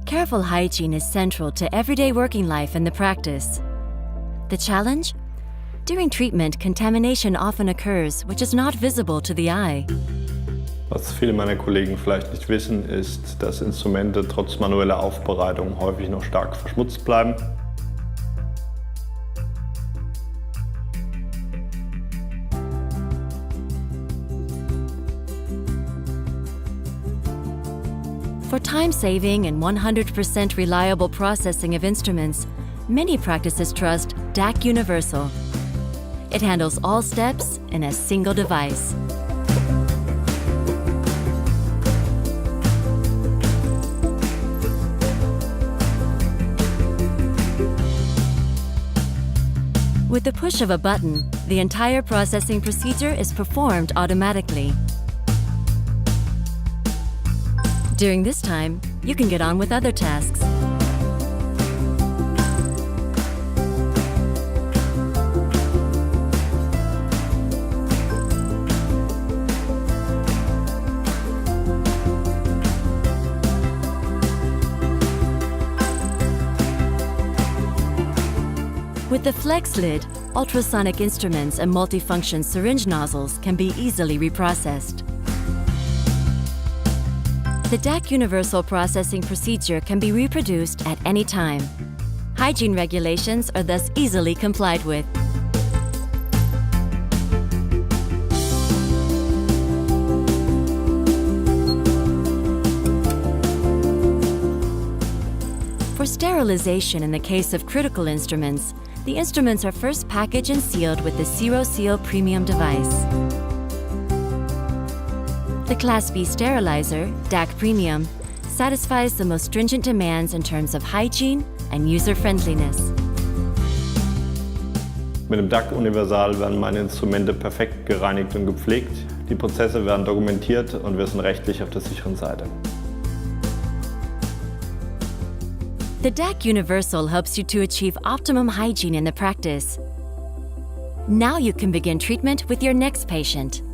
Careful hygiene is central to everyday working life and the practice. The challenge? During treatment, contamination often occurs, which is not visible to the eye. Was viele meiner Kollegen vielleicht nicht wissen, ist, dass Instrumente trotz manueller Aufbereitung häufig noch stark verschmutzt bleiben. For time-saving and 100% reliable processing of instruments, many practices trust DAC Universal. It handles all steps in a single device. With the push of a button, the entire processing procedure is performed automatically. During this time, you can get on with other tasks. With the flex lid, ultrasonic instruments and multifunction syringe nozzles can be easily reprocessed. The DAC Universal processing procedure can be reproduced at any time. Hygiene regulations are thus easily complied with. For sterilization in the case of critical instruments, the instruments are first packaged and sealed with the ZeroSeal Premium device. The Class B sterilizer, DAC Premium, satisfies the most stringent demands in terms of hygiene and user-friendliness. Mit dem DAC Universal werden meine Instrumente perfekt gereinigt und gepflegt. Die Prozesse werden dokumentiert und wir sind rechtlich auf der sicheren Seite. The DAC Universal helps you to achieve optimum hygiene in the practice. Now you can begin treatment with your next patient.